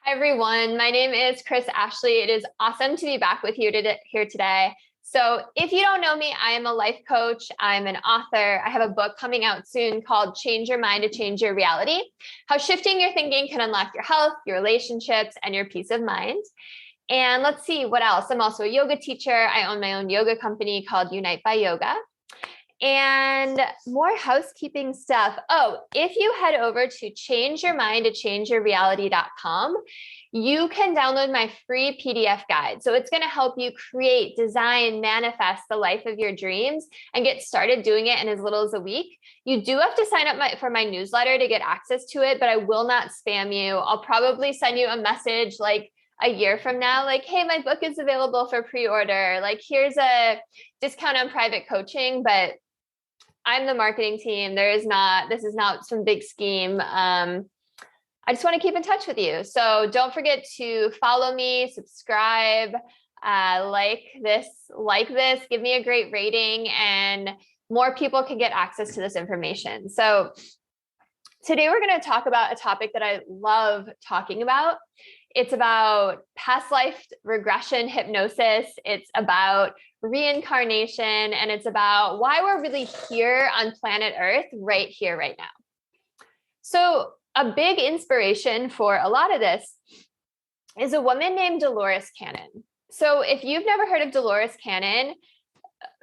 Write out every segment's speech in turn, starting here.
Hi, everyone. My name is Chris Ashley. It is awesome to be back with you here today. So if you don't know me, I am a life coach. I'm an author. I have a book coming out soon called Change Your Mind to Change Your Reality: How Shifting Your Thinking Can Unlock Your Health, Your Relationships, and Your Peace of Mind. And let's see what else. I'm also a yoga teacher. I own my own yoga company called Unite by Yoga. And more housekeeping stuff. Oh, if you head over to changeyourmindtochangeyourreality.com, you can download my free PDF guide. So it's going to help you create, design, manifest the life of your dreams and get started doing it in as little as a week. You do have to sign up for my newsletter to get access to it, but I will not spam you. I'll probably send you a message like a year from now, like, hey, my book is available for pre-order. Like, here's a discount on private coaching, but I'm the marketing team. This is not some big scheme. I just want to keep in touch with you. So don't forget to follow me, subscribe, like this, give me a great rating, and more people can get access to this information. So today we're going to talk about a topic that I love talking about. It's about past life regression hypnosis. It's about reincarnation, and it's about why we're really here on planet Earth right here, right now. So a big inspiration for a lot of this is a woman named Dolores Cannon. So if you've never heard of Dolores Cannon,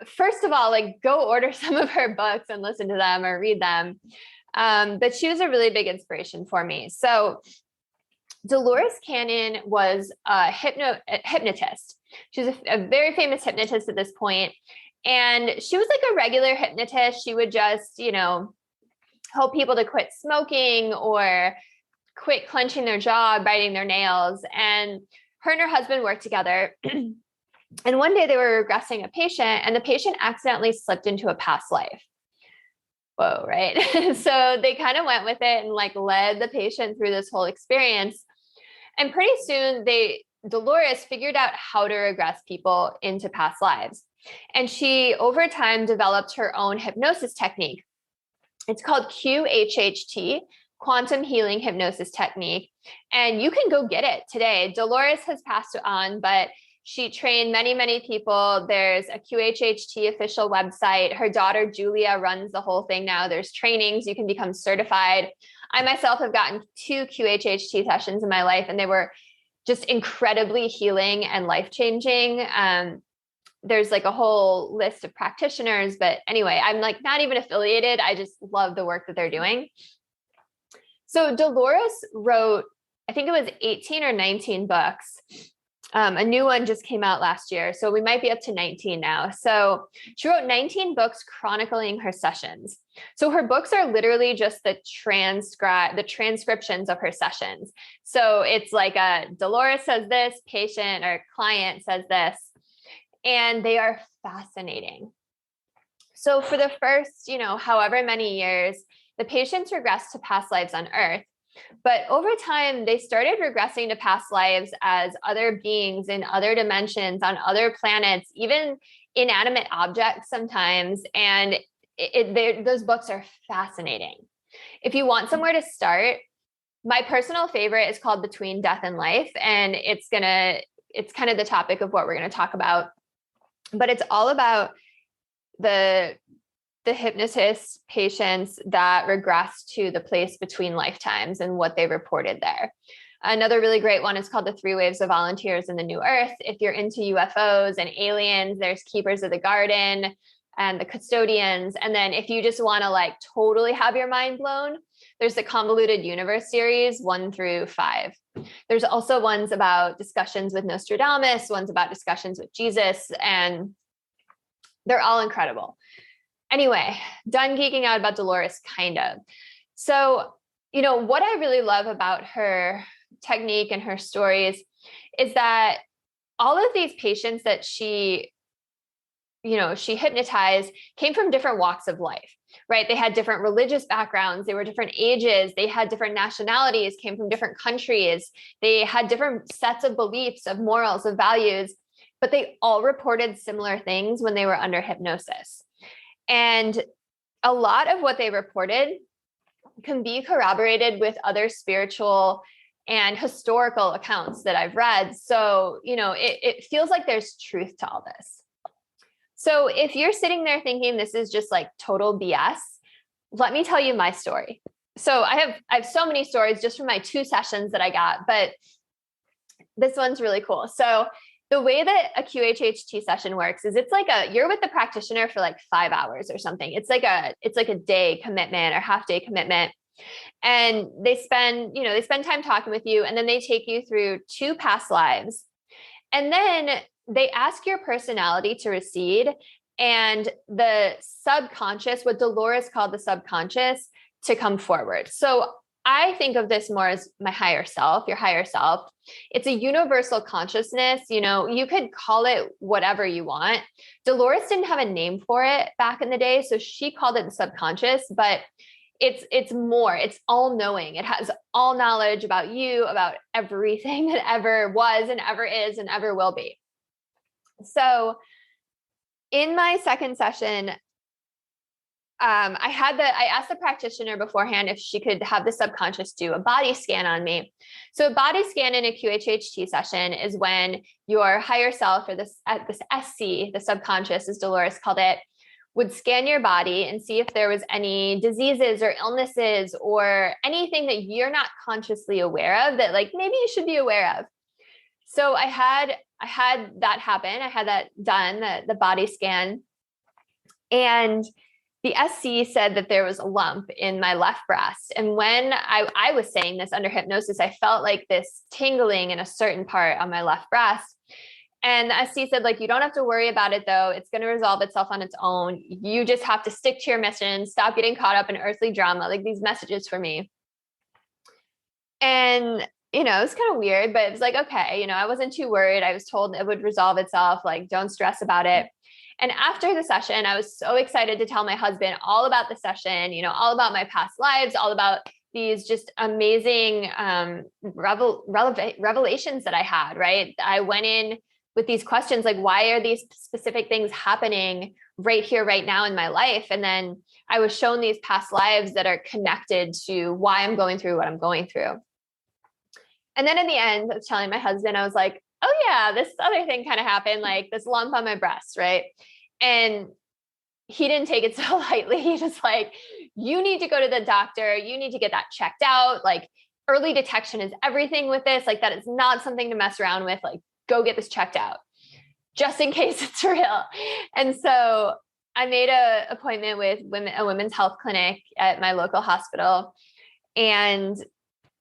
first of all, like, go order some of her books and listen to them or read them. But she was a really big inspiration for me. So Dolores Cannon was a hypnotist. She was a very famous hypnotist at this point. And she was like a regular hypnotist. She would just, help people to quit smoking or quit clenching their jaw, biting their nails. And her and her husband worked together. And one day they were regressing a patient, and the patient accidentally slipped into a past life. Whoa, right? So they kind of went with it and led the patient through this whole experience. And pretty soon Dolores figured out how to regress people into past lives. And she, over time, developed her own hypnosis technique. It's called QHHT, Quantum Healing Hypnosis Technique. And you can go get it today. Dolores has passed on, but she trained many, many people. There's a QHHT official website. Her daughter, Julia, runs the whole thing now. There's trainings. You can become certified. I myself have gotten 2 QHHT sessions in my life, and they were just incredibly healing and life-changing. There's a whole list of practitioners, but anyway, I'm not even affiliated. I just love the work that they're doing. So Dolores wrote, I think it was 18 or 19 books. A new one just came out last year, so we might be up to 19 now. So she wrote 19 books chronicling her sessions. So her books are literally just the transcriptions of her sessions. So it's like Dolores says this, patient or client says this, and they are fascinating. So for the first, however many years, the patients regressed to past lives on Earth. But over time, they started regressing to past lives as other beings in other dimensions, on other planets, even inanimate objects sometimes. And those books are fascinating. If you want somewhere to start, my personal favorite is called Between Death and Life. And it's kind of the topic of what we're going to talk about. But it's all about the hypnotist patients that regress to the place between lifetimes and what they reported there. Another really great one is called The 3 Waves of Volunteers in the New Earth. If you're into UFOs and aliens, there's Keepers of the Garden and the Custodians. And then if you just want to totally have your mind blown, there's the Convoluted Universe series 1 through 5. There's also ones about discussions with Nostradamus, ones about discussions with Jesus, and they're all incredible. Anyway, done geeking out about Dolores, kind of. So, what I really love about her technique and her stories is that all of these patients that she hypnotized came from different walks of life, right? They had different religious backgrounds. They were different ages. They had different nationalities, came from different countries. They had different sets of beliefs, of morals, of values, but they all reported similar things when they were under hypnosis. And a lot of what they reported can be corroborated with other spiritual and historical accounts that I've read. So, it feels like there's truth to all this. So if you're sitting there thinking this is just like total BS, let me tell you my story. So I have so many stories just from my 2 sessions that I got, but this one's really cool. So the way that a QHHT session works is it's like you're with the practitioner for like 5 hours or something. It's like a day commitment or half day commitment. And they spend time talking with you, and then they take you through 2 past lives. And then they ask your personality to recede and the subconscious, what Dolores called the subconscious, to come forward. So I think of this more as my higher self, your higher self. It's a universal consciousness. You could call it whatever you want. Dolores didn't have a name for it back in the day, so she called it the subconscious, but it's more, it's all knowing. It has all knowledge about you, about everything that ever was and ever is and ever will be. So in my second session, I asked the practitioner beforehand if she could have the subconscious do a body scan on me. So a body scan in a QHHT session is when your higher self, or this SC, the subconscious, as Dolores called it, would scan your body and see if there was any diseases or illnesses or anything that you're not consciously aware of that like maybe you should be aware of. So I had that happen. I had that done, the body scan. And the SC said that there was a lump in my left breast. And when I was saying this under hypnosis, I felt like this tingling in a certain part on my left breast. And the SC said, like, you don't have to worry about it, though. It's going to resolve itself on its own. You just have to stick to your mission, stop getting caught up in earthly drama, like these messages for me. And, it was kind of weird, but it was like, okay, I wasn't too worried. I was told it would resolve itself. Like, don't stress about it. And after the session, I was so excited to tell my husband all about the session, all about my past lives, all about these just amazing revelations that I had, right? I went in with these questions like, why are these specific things happening right here, right now in my life? And then I was shown these past lives that are connected to why I'm going through what I'm going through. And then in the end, I was telling my husband, I was like, oh yeah, this other thing kind of happened, like this lump on my breast, right? And he didn't take it so lightly. He was like, you need to go to the doctor. You need to get that checked out. Like, early detection is everything with this. Like, that is not something to mess around with. Like, go get this checked out just in case it's real. And so I made an appointment with a women's health clinic at my local hospital, and,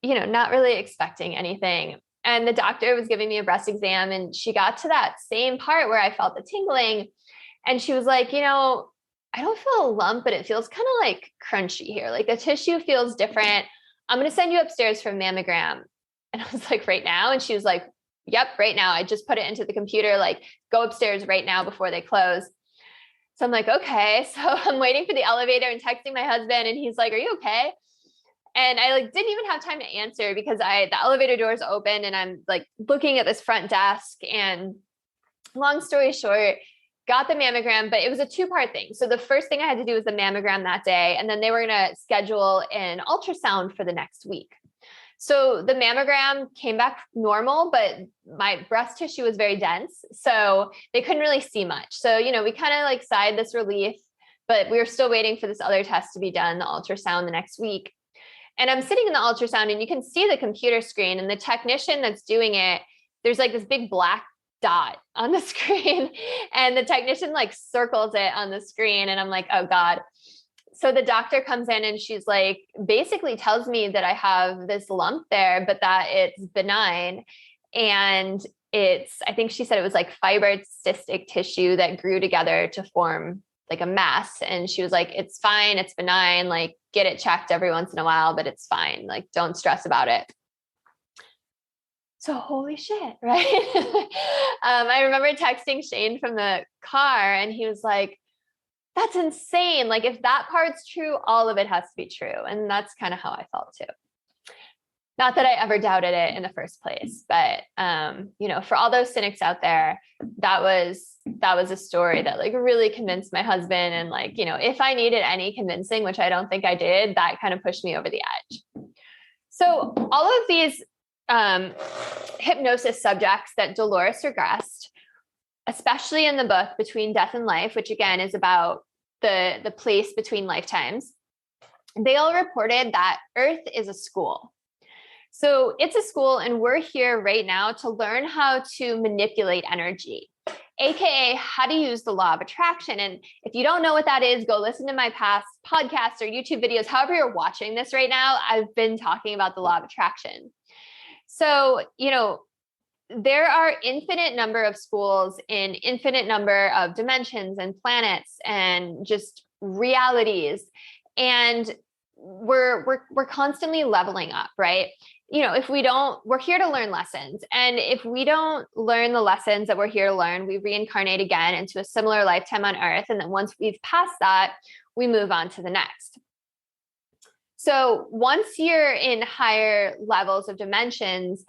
not really expecting anything. And the doctor was giving me a breast exam, and she got to that same part where I felt the tingling. And she was like, I don't feel a lump, but it feels kind of like crunchy here. Like the tissue feels different. I'm going to send you upstairs for a mammogram. And I was like, right now? And she was like, yep, right now. I just put it into the computer, like, go upstairs right now before they close. So I'm like, okay. So I'm waiting for the elevator and texting my husband, and he's like, are you okay? And I didn't even have time to answer because the elevator doors open, and I'm like looking at this front desk. And long story short, got the mammogram, but it was a 2-part thing. So the first thing I had to do was the mammogram that day, and then they were going to schedule an ultrasound for the next week. So the mammogram came back normal, but my breast tissue was very dense, so they couldn't really see much. So, we kind of sighed this relief, but we were still waiting for this other test to be done, the ultrasound, the next week. And I'm sitting in the ultrasound, and you can see the computer screen, and the technician that's doing it, there's this big black dot on the screen, and the technician circles it on the screen. And I'm like, oh God. So the doctor comes in, and she's basically tells me that I have this lump there, but that it's benign. And I think she said it was fibroid cystic tissue that grew together to form a mass. And she was like, it's fine. It's benign. Get it checked every once in a while, but it's fine. Don't stress about it. So holy shit, right? I remember texting Shane from the car, and he was like, that's insane. If that part's true, all of it has to be true. And that's kind of how I felt too. Not that I ever doubted it in the first place, but, for all those cynics out there, that was a story that really convinced my husband. And if I needed any convincing, which I don't think I did, that kind of pushed me over the edge. So all of these hypnosis subjects that Dolores regressed, especially in the book Between Death and Life, which again is about the place between lifetimes, they all reported that Earth is a school. So it's a school, and we're here right now to learn how to manipulate energy, AKA how to use the law of attraction. And if you don't know what that is, go listen to my past podcasts or YouTube videos. However you're watching this right now, I've been talking about the law of attraction. So, there are infinite number of schools in infinite number of dimensions and planets and just realities. And we're constantly leveling up, right? If we don't, we're here to learn lessons. And if we don't learn the lessons that we're here to learn, we reincarnate again into a similar lifetime on Earth. And then once we've passed that, we move on to the next. So once you're in higher levels of dimensions,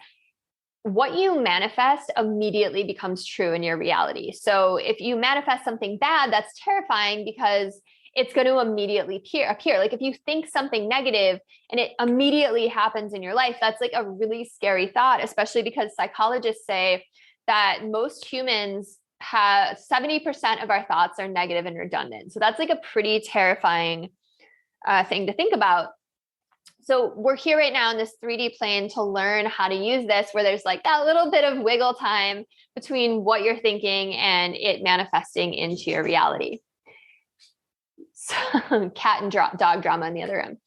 what you manifest immediately becomes true in your reality. So if you manifest something bad, that's terrifying because it's going to immediately appear. Like if you think something negative and it immediately happens in your life, that's like a really scary thought, especially because psychologists say that most humans have 70% of our thoughts are negative and redundant. So that's like a pretty terrifying thing to think about. So we're here right now in this 3D plane to learn how to use this, where there's like that little bit of wiggle time between what you're thinking and it manifesting into your reality. So, cat and dog drama in the other room.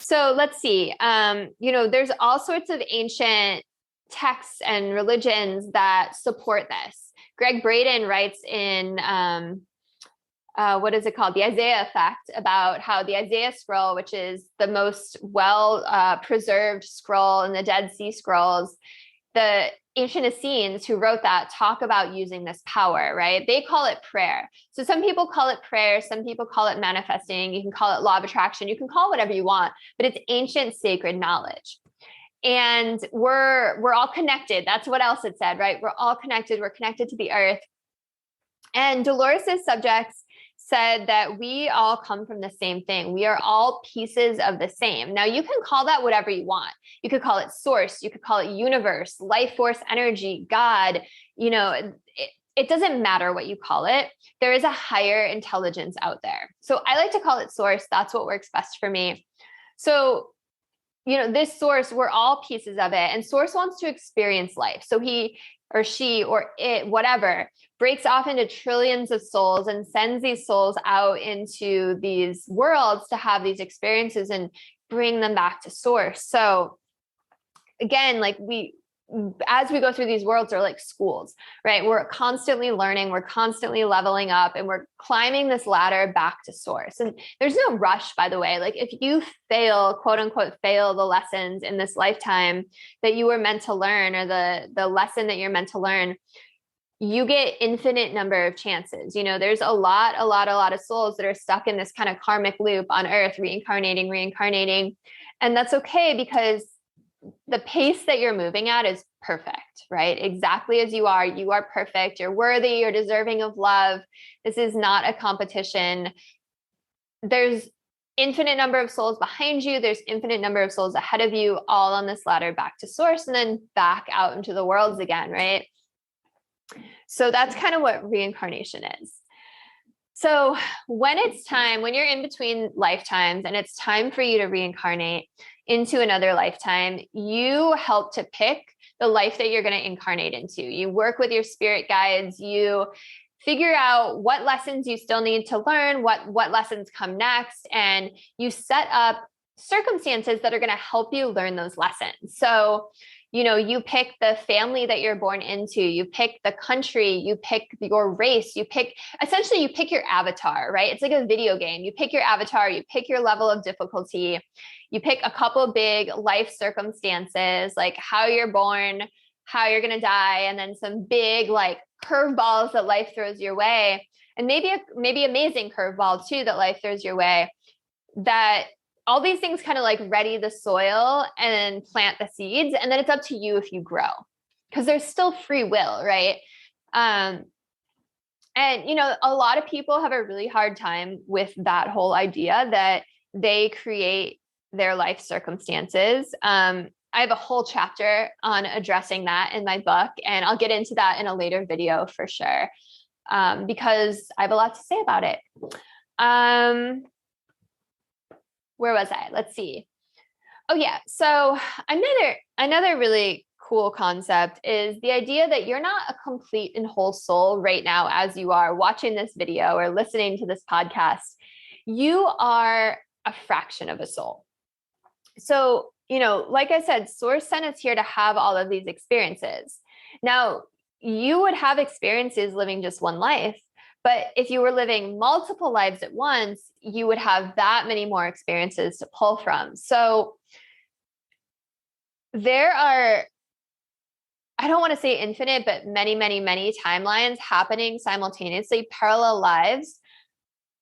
So let's see. There's all sorts of ancient texts and religions that support this. Greg Braden writes in what is it called? The Isaiah Effect, about how the Isaiah scroll, which is the most preserved scroll in the Dead Sea Scrolls, the ancient Essenes who wrote that talk about using this power, right? They call it prayer. So some people call it prayer. Some people call it manifesting. You can call it law of attraction. You can call it whatever you want, but it's ancient sacred knowledge. And we're all connected. That's what else it said, right? We're all connected. We're connected to the earth. And Dolores's subjects said that we all come from the same thing. We are all pieces of the same. Now, you can call that whatever you want. You could call it source. You could call it universe, life force, energy, God. It doesn't matter what you call it. There is a higher intelligence out there. So I like to call it source. That's what works best for me. So, this source, we're all pieces of it. And source wants to experience life. So he or she or it, whatever, breaks off into trillions of souls and sends these souls out into these worlds to have these experiences and bring them back to source. So again, as we go through these worlds, are like schools, right? We're constantly learning, we're constantly leveling up, and we're climbing this ladder back to source. And there's no rush, by the way. Like if you fail, quote unquote, fail the lessons in this lifetime that you were meant to learn, or the lesson that you're meant to learn, you get infinite number of chances. There's a lot of souls that are stuck in this kind of karmic loop on Earth, reincarnating. And that's okay, because the pace that you're moving at is perfect, right? Exactly as you are perfect. You're worthy, you're deserving of love. This is not a competition. There's infinite number of souls behind you. There's infinite number of souls ahead of you, all on this ladder back to source, and then back out into the worlds again, right? So that's kind of what reincarnation is. So when you're in between lifetimes and it's time for you to reincarnate into another lifetime, you help to pick the life that you're going to incarnate into. You work with your spirit guides, you figure out what lessons you still need to learn, what lessons come next, and you set up circumstances that are going to help you learn those lessons. So you pick the family that you're born into, you pick the country, you pick your race, you pick your avatar, right? It's like a video game. You pick your avatar, you pick your level of difficulty, you pick a couple big life circumstances, like how you're born, how you're going to die, and then some big like curveballs that life throws your way. And maybe amazing curveball too, that life throws your way, that all these things kind of like ready the soil and plant the seeds. And then it's up to you if you grow, because there's still free will, right? And, a lot of people have a really hard time with that whole idea that they create their life circumstances. I have a whole chapter on addressing that in my book, and I'll get into that in a later video for sure, because I have a lot to say about it. Where was I? Let's see. Oh yeah. So another really cool concept is the idea that you're not a complete and whole soul right now as you are watching this video or listening to this podcast. You are a fraction of a soul. So, like I said, Source sent us here to have all of these experiences. Now, you would have experiences living just one life, but if you were living multiple lives at once, you would have that many more experiences to pull from. So there are, I don't want to say infinite, but many, many, many timelines happening simultaneously, parallel lives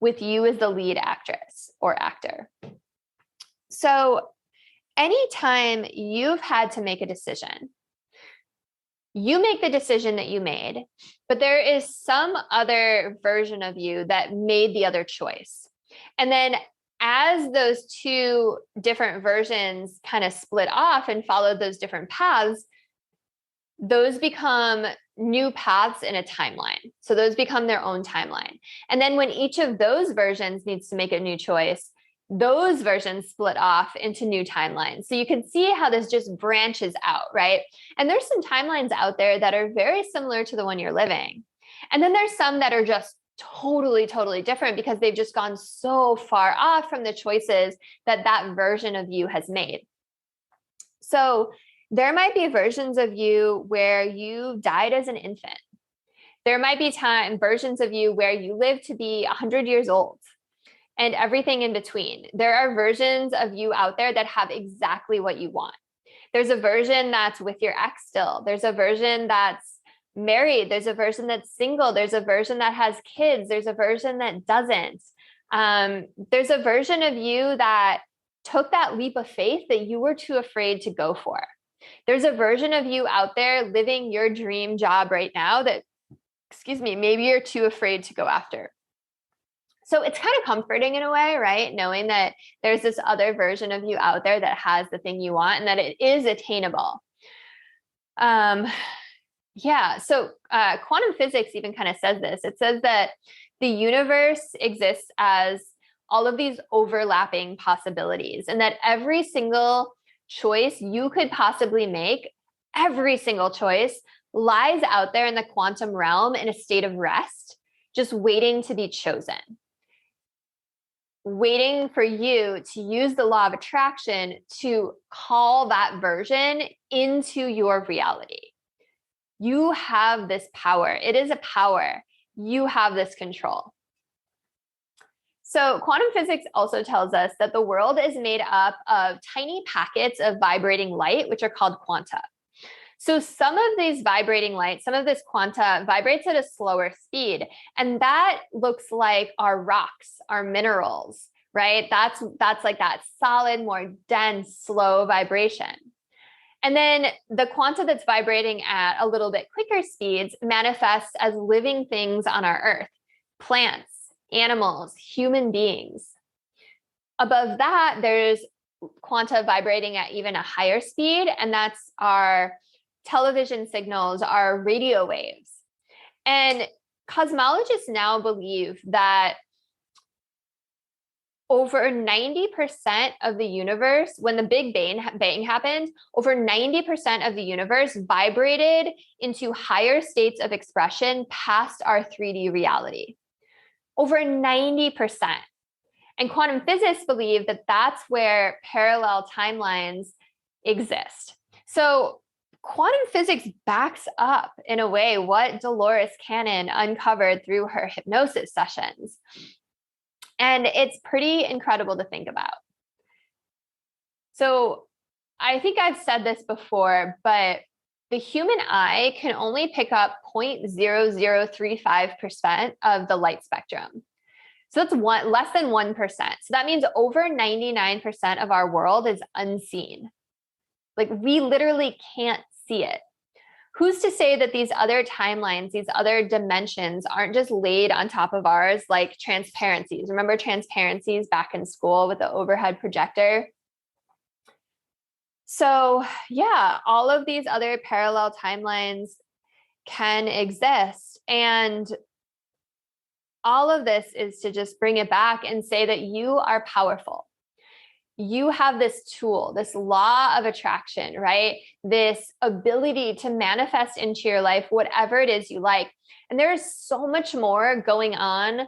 with you as the lead actress or actor. So anytime you've had to make a decision, you make the decision that you made, but there is some other version of you that made the other choice. And then as those two different versions kind of split off and followed those different paths, those become new paths in a timeline. So those become their own timeline. And then when each of those versions needs to make a new choice, those versions split off into new timelines. So you can see how this just branches out, right? And there's some timelines out there that are very similar to the one you're living. And then there's some that are just totally, totally different because they've just gone so far off from the choices that version of you has made. So there might be versions of you where you died as an infant. There might be versions of you where you live to be 100 years old and everything in between. There are versions of you out there that have exactly what you want. There's a version that's with your ex still. There's a version that's married. There's a version that's single. There's a version that has kids. There's a version that doesn't. There's a version of you that took that leap of faith that you were too afraid to go for. There's a version of you out there living your dream job right now that, maybe you're too afraid to go after. So it's kind of comforting in a way, right? Knowing that there's this other version of you out there that has the thing you want and that it is attainable. So quantum physics even kind of says this. It says that the universe exists as all of these overlapping possibilities, and that every single choice you could possibly make, every single choice lies out there in the quantum realm in a state of rest, just waiting to be chosen, waiting for you to use the law of attraction to call that version into your reality. You have this power. It is a power. You have this control. So quantum physics also tells us that the world is made up of tiny packets of vibrating light, which are called quanta. So some of these vibrating light, some of this quanta vibrates at a slower speed. And that looks like our rocks, our minerals, right? That's like that solid, more dense, slow vibration. And then the quanta that's vibrating at a little bit quicker speeds manifests as living things on our earth, plants, animals, human beings. Above that, there's quanta vibrating at even a higher speed, and that's our television signals, our radio waves. And cosmologists now believe that over 90% of the universe, when the Big Bang happened, over 90% of the universe vibrated into higher states of expression past our 3D reality. Over 90%. And quantum physicists believe that that's where parallel timelines exist. So quantum physics backs up, in a way, what Dolores Cannon uncovered through her hypnosis sessions. And it's pretty incredible to think about. So I think I've said this before, but the human eye can only pick up 0.0035% of the light spectrum. So that's less than 1%. So that means over 99% of our world is unseen. Like, we literally can't see it. Who's to say that these other timelines, these other dimensions aren't just laid on top of ours, like transparencies? Remember transparencies back in school with the overhead projector? So yeah, all of these other parallel timelines can exist. And all of this is to just bring it back and say that you are powerful. You have this tool, this law of attraction, right? This ability to manifest into your life whatever it is you like. And there is so much more going on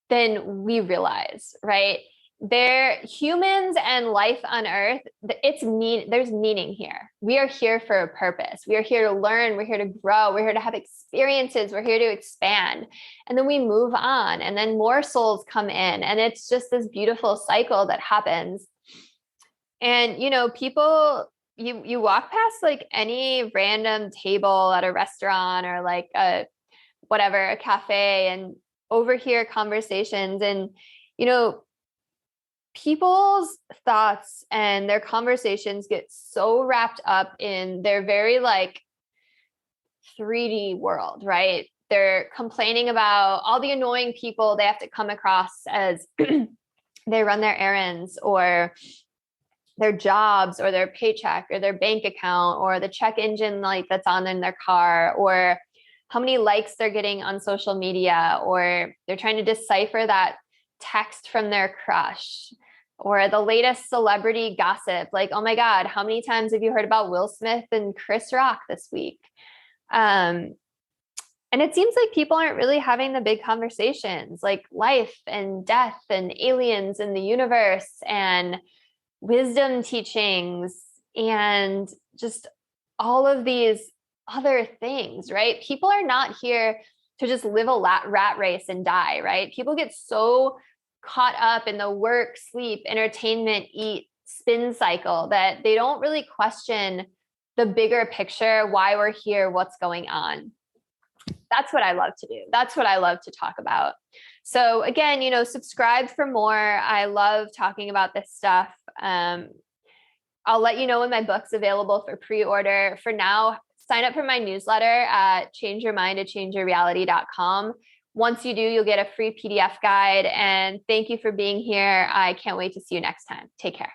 than we realize, right? Humans and life on earth, there's meaning here. We are here for a purpose. We are here to learn, we're here to grow, we're here to have experiences, we're here to expand. And then we move on, and then more souls come in, and it's just this beautiful cycle that happens. And people, you walk past like any random table at a restaurant or like a cafe, and overhear conversations, and people's thoughts and their conversations get so wrapped up in their very like 3D world, right? They're complaining about all the annoying people they have to come across as they run their errands, or their jobs, or their paycheck, or their bank account, or the check engine light that's on in their car, or how many likes they're getting on social media, or they're trying to decipher that text from their crush, or the latest celebrity gossip. Like, oh my God, how many times have you heard about Will Smith and Chris Rock this week? And it seems like people aren't really having the big conversations like life and death and aliens and the universe and wisdom teachings and just all of these other things, right? People are not here to just live a rat race and die, right? People get so caught up in the work, sleep, entertainment, eat, spin cycle that they don't really question the bigger picture, why we're here, what's going on. That's what I love to do. That's what I love to talk about. So again, subscribe for more. I love talking about this stuff. I'll let you know when my book's available for pre-order. For now, sign up for my newsletter at changeyourmind@changeyourreality.com. Once you do, you'll get a free PDF guide. And thank you for being here. I can't wait to see you next time. Take care.